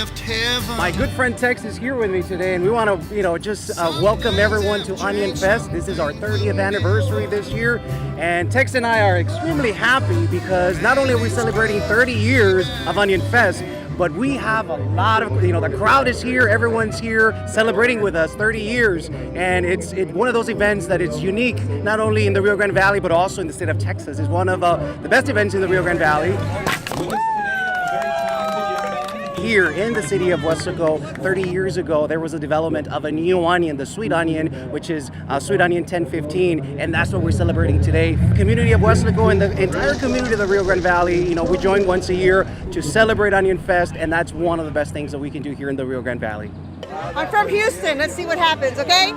left heaven. My good friend Tex is here with me today, and we want to, just welcome everyone to Onion Fest. This is our 30th anniversary this year, and Tex and I are extremely happy because not only are we celebrating 30 years of Onion Fest, but we have a lot of, the crowd is here, everyone's here celebrating with us 30 years, and it's one of those events that it's unique, not only in the Rio Grande Valley, but also in the state of Texas. It's one of the best events in the Rio Grande Valley. Here in the city of Weslaco, 30 years ago, there was a development of a new onion, the sweet onion, which is Sweet Onion 1015, and that's what we're celebrating today. The community of Weslaco and the entire community of the Rio Grande Valley, we join once a year to celebrate Onion Fest, and that's one of the best things that we can do here in the Rio Grande Valley. I'm from Houston. Let's see what happens, okay?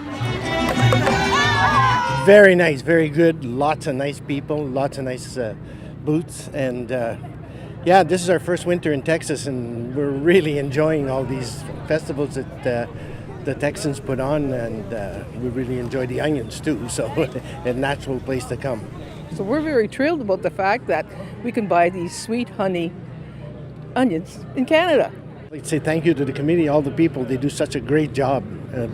Very nice, very good. Lots of nice people, lots of nice booths, and yeah, this is our first winter in Texas, and we're really enjoying all these festivals that the Texans put on, and we really enjoy the onions too, so a natural place to come. So we're very thrilled about the fact that we can buy these sweet honey onions in Canada. I'd like to say thank you to the committee, all the people. They do such a great job of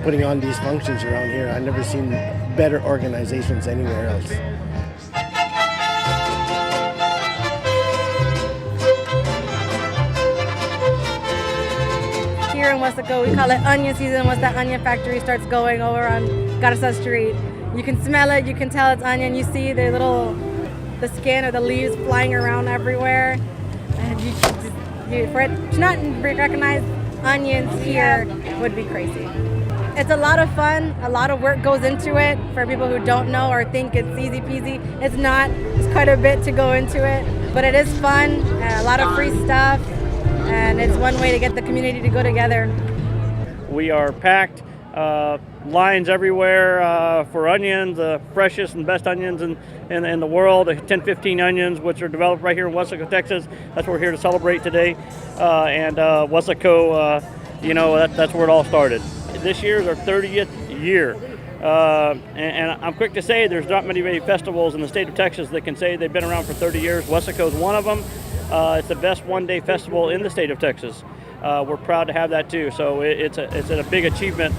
putting on these functions around here. I've never seen better organizations anywhere else. Here in Weslaco, we call it onion season. Once that onion factory starts going over on Garza Street, you can smell it, you can tell it's onion. You see the skin or the leaves flying around everywhere. And for it to not recognize onions here would be crazy. It's a lot of fun, a lot of work goes into it. For people who don't know or think it's easy peasy, it's not. It's quite a bit to go into it, but it is fun, a lot of free stuff. And it's one way to get the community to go together. We are packed, lines everywhere for onions, the freshest and best onions in the world, the 1015 onions, which are developed right here in Weslaco, Texas. That's what we're here to celebrate today. And Weslaco, that's where it all started. This year is our 30th year. And I'm quick to say there's not many festivals in the state of Texas that can say they've been around for 30 years. Weslaco is one of them. It's the best one-day festival in the state of Texas. We're proud to have that too. So it's a big achievement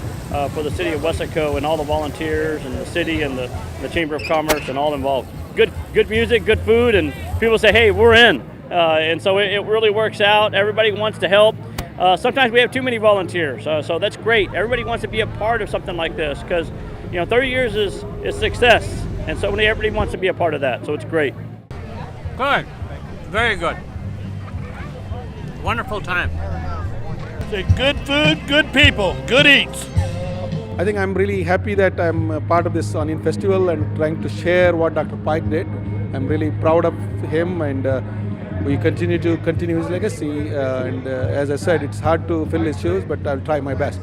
for the city of Weslaco and all the volunteers and the city and the Chamber of Commerce and all involved. Good music, good food, and people say, hey, we're in. And so it really works out. Everybody wants to help. Sometimes we have too many volunteers, so that's great. Everybody wants to be a part of something like this because 30 years is success, and so everybody wants to be a part of that. So it's great. Good. Very good. Wonderful time. Good food, good people, good eats. I think I'm really happy that I'm a part of this Onion Festival and trying to share what Dr. Pike did. I'm really proud of him, and we continue his legacy. As I said, it's hard to fill his shoes, but I'll try my best.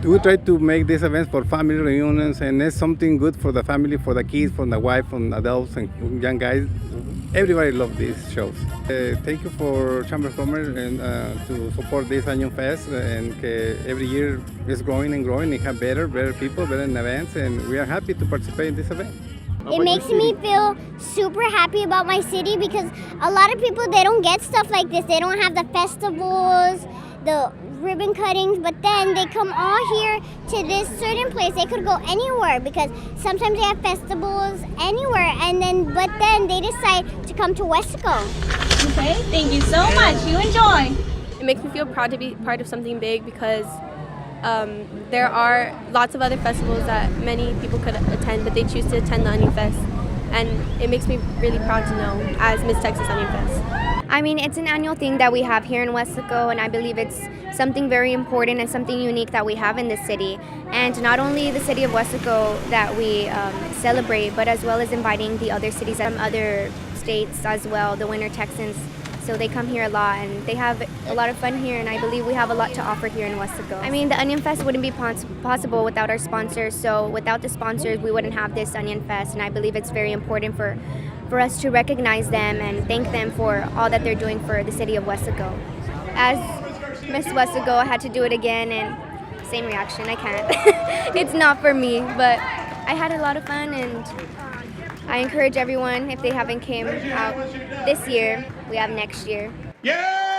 We try to make these events for family reunions, and it's something good for the family, for the kids, for the wife, for the adults and young guys. Everybody loves these shows. Thank you for Chamber of Commerce and to support this Onion Fest, and every year it's growing and growing. It have better people, better events, and we are happy to participate in this event. It makes me feel super happy about my city because a lot of people, they don't get stuff like this. They don't have the festivals, the ribbon cuttings, but then they come all here to this certain place. They could go anywhere because sometimes they have festivals anywhere, but then they decide to come to Weslaco. Okay, thank you so much. You enjoy. It makes me feel proud to be part of something big because there are lots of other festivals that many people could attend, but they choose to attend the Onion Fest. And it makes me really proud to know as Miss Texas Onion Fest. I mean, it's an annual thing that we have here in Weslaco, and I believe it's something very important and something unique that we have in this city. And not only the city of Weslaco that we celebrate, but as well as inviting the other cities from other states as well, the Winter Texans. So they come here a lot, and they have a lot of fun here, and I believe we have a lot to offer here in Weslaco. I mean, the Onion Fest wouldn't be possible without our sponsors, so without the sponsors, we wouldn't have this Onion Fest, and I believe it's very important for us to recognize them and thank them for all that they're doing for the city of Weslaco. As Miss Weslaco, I had to do it again, and same reaction, I can't. It's not for me, but I had a lot of fun, and I encourage everyone, if they haven't came out this year, we have next year. Yeah!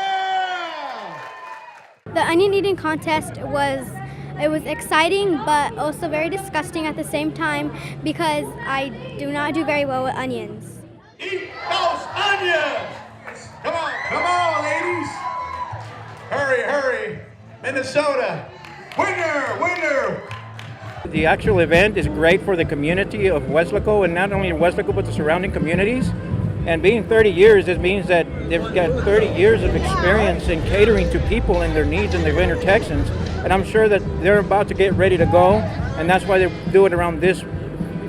The onion eating contest was exciting, but also very disgusting at the same time because I do not do very well with onions. Eat those onions! Come on, ladies! Hurry! Minnesota, winner! The actual event is great for the community of Weslaco, and not only Weslaco but the surrounding communities. And being 30 years, it means that they've got 30 years of experience in catering to people and their needs and their winter Texans. And I'm sure that they're about to get ready to go, and that's why they do it around this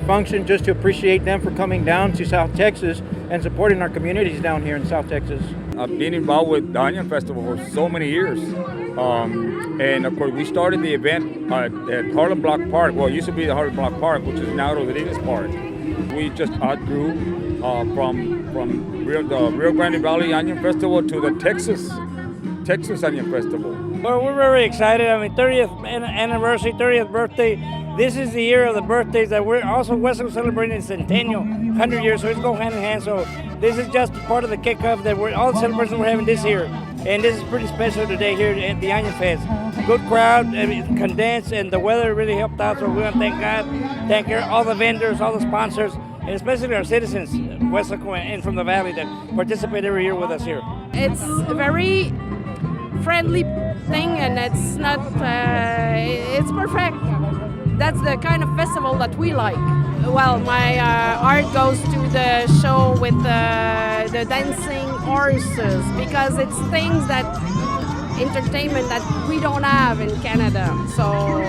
function, just to appreciate them for coming down to South Texas and supporting our communities down here in South Texas. I've been involved with the Onion Festival for so many years. And of course, we started the event at Harlem Block Park. Well, it used to be the Harlem Block Park, which is now Rodriguez Park. We just outgrew from the Rio Grande Valley Onion Festival to the Texas Onion Festival. Well, we're very excited. I mean, 30th anniversary, 30th birthday. This is the year of the birthdays that we're also Weslaco celebrating Centennial, 100 years, so it's go hand in hand. So this is just part of the kickoff that all the celebrations we're having this year. And this is pretty special today here at the Onion Fest. Good crowd, and condensed, and the weather really helped out. So we want to thank God, thank all the vendors, all the sponsors, and especially our citizens, Weslaco and from the Valley, that participate every year with us here. It's a very friendly thing, and it's not, it's perfect. That's the kind of festival that we like. Well, my art goes to the show with the dancing horses, because it's things that, entertainment that we don't have in Canada. So,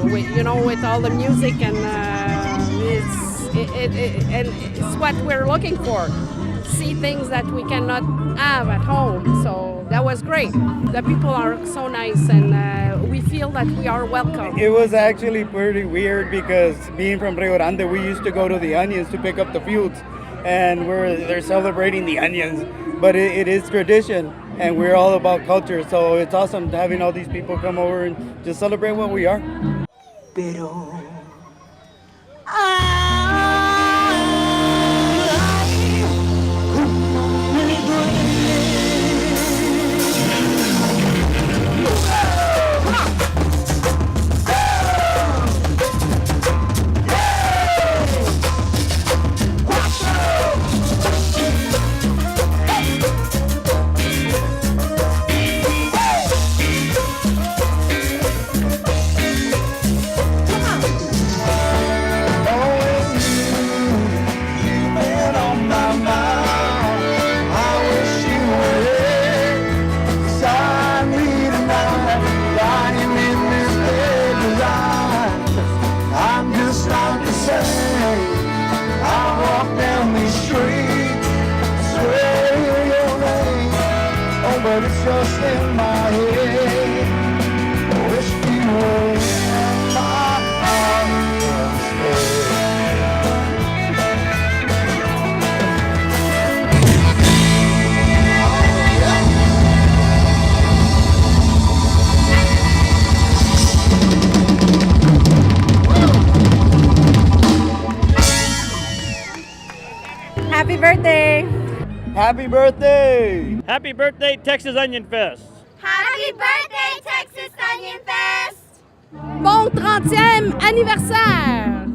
with all the music, and it's what we're looking for. See things that we cannot have at home. So that was great. The people are so nice, and we feel that we are welcome. It was actually pretty weird because being from Rio Grande, we used to go to the onions to pick up the fields, and they're celebrating the onions. But it is tradition, and we're all about culture. So it's awesome having all these people come over and just celebrate what we are. Pero but it's just in my head. I wish you were in my arms Happy birthday! Happy birthday! Happy birthday, Texas Onion Fest! Happy birthday, Texas Onion Fest! Bon 30e anniversaire!